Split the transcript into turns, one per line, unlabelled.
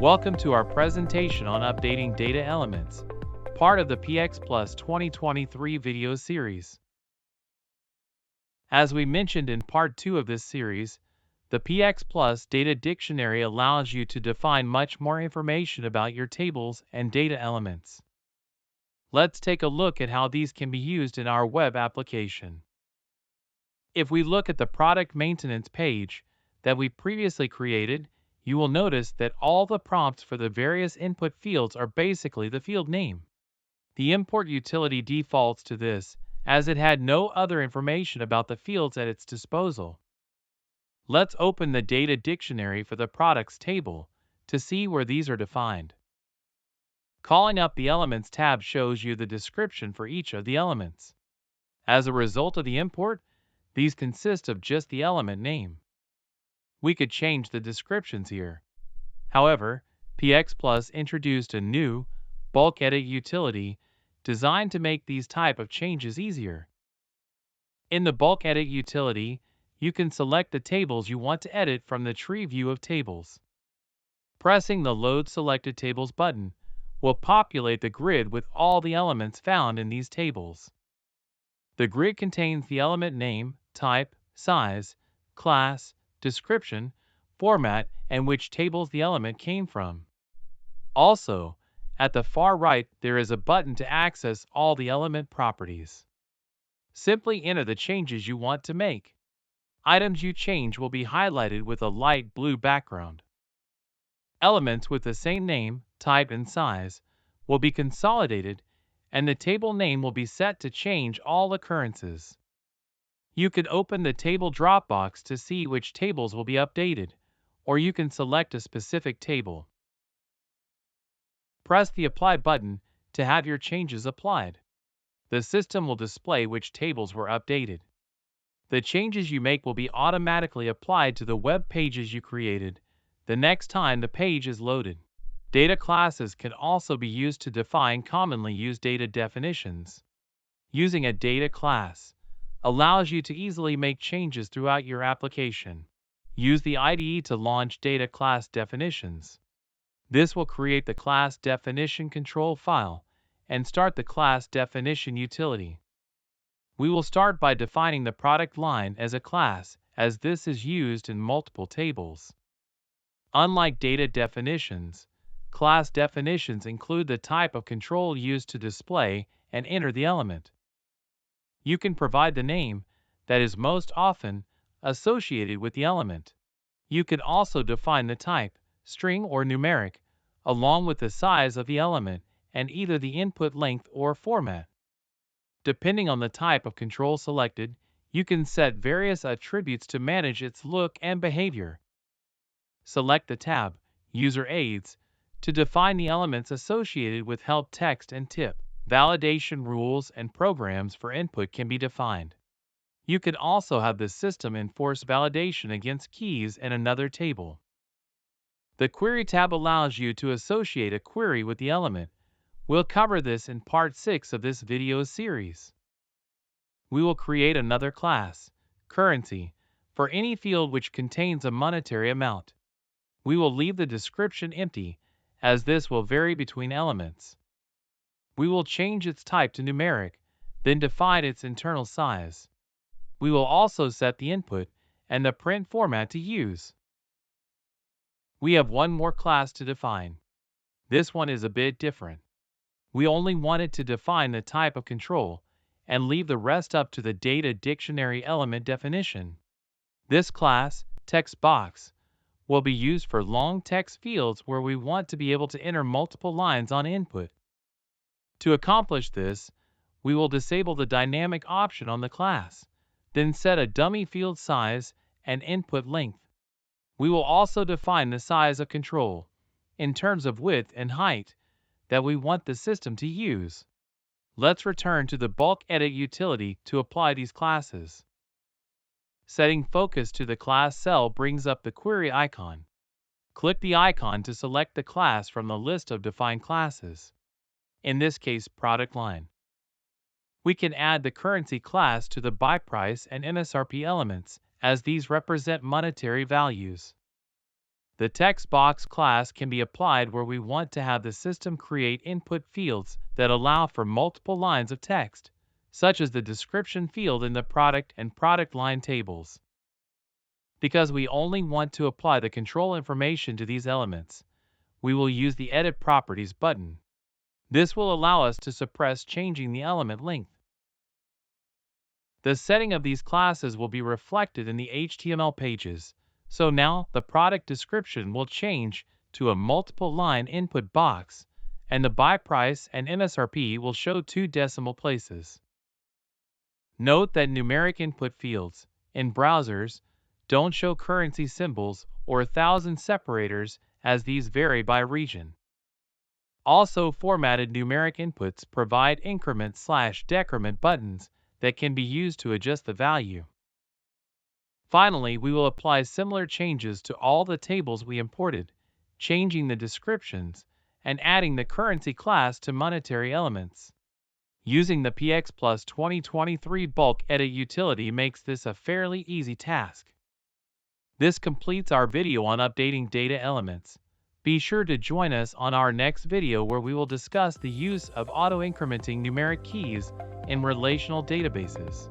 Welcome to our presentation on updating data elements, part of the PxPlus 2023 video series. As we mentioned in part 2 of this series, the PxPlus Data Dictionary allows you to define much more information about your tables and data elements. Let's take a look at how these can be used in our web application. If we look at the product maintenance page that we previously created, you will notice that all the prompts for the various input fields are basically the field name. The import utility defaults to this, as it had no other information about the fields at its disposal. Let's open the data dictionary for the products table to see where these are defined. Calling up the Elements tab shows you the description for each of the elements. As a result of the import, these consist of just the element name. We could change the descriptions here. However, PxPlus introduced a new bulk edit utility designed to make these type of changes easier. In the bulk edit utility, you can select the tables you want to edit from the tree view of tables. Pressing the Load Selected Tables button will populate the grid with all the elements found in these tables. The grid contains the element name, type, size, class, description, format, and which tables the element came from. Also, at the far right there is a button to access all the element properties. Simply enter the changes you want to make. Items you change will be highlighted with a light blue background. Elements with the same name, type, and size will be consolidated, and the table name will be set to change all occurrences. You can open the table Dropbox to see which tables will be updated, or you can select a specific table. Press the Apply button to have your changes applied. The system will display which tables were updated. The changes you make will be automatically applied to the web pages you created the next time the page is loaded. Data classes can also be used to define commonly used data definitions. Using a data class allows you to easily make changes throughout your application. Use the IDE to launch data class definitions. This will create the class definition control file and start the class definition utility. We will start by defining the product line as a class, as this is used in multiple tables. Unlike data definitions, class definitions include the type of control used to display and enter the element. You can provide the name that is most often associated with the element. You can also define the type, string or numeric, along with the size of the element and either the input length or format. Depending on the type of control selected, you can set various attributes to manage its look and behavior. Select the tab, User Aids, to define the elements associated with help text and tip. Validation rules and programs for input can be defined. You can also have the system enforce validation against keys in another table. The Query tab allows you to associate a query with the element. We'll cover this in part 6 of this video series. We will create another class, currency, for any field which contains a monetary amount. We will leave the description empty, as this will vary between elements. We will change its type to numeric, then define its internal size. We will also set the input and the print format to use. We have one more class to define. This one is a bit different. We only wanted to define the type of control and leave the rest up to the data dictionary element definition. This class, text box, will be used for long text fields where we want to be able to enter multiple lines on input. To accomplish this, we will disable the dynamic option on the class, then set a dummy field size and input length. We will also define the size of control, in terms of width and height, that we want the system to use. Let's return to the bulk edit utility to apply these classes. Setting focus to the class cell brings up the query icon. Click the icon to select the class from the list of defined classes. In this case, product line. We can add the currency class to the buy price and MSRP elements, as these represent monetary values. The text box class can be applied where we want to have the system create input fields that allow for multiple lines of text, such as the description field in the product and product line tables. Because we only want to apply the control information to these elements, we will use the Edit Properties button. This will allow us to suppress changing the element length. The setting of these classes will be reflected in the HTML pages, so now the product description will change to a multiple line input box, and the buy price and MSRP will show 2 decimal places. Note that numeric input fields in browsers don't show currency symbols or 1,000 separators, as these vary by region. Also, formatted numeric inputs provide increment/decrement buttons that can be used to adjust the value. Finally, we will apply similar changes to all the tables we imported, changing the descriptions and adding the currency class to monetary elements. Using the PxPlus 2023 bulk edit utility makes this a fairly easy task. This completes our video on updating data elements. Be sure to join us on our next video where we will discuss the use of auto-incrementing numeric keys in relational databases.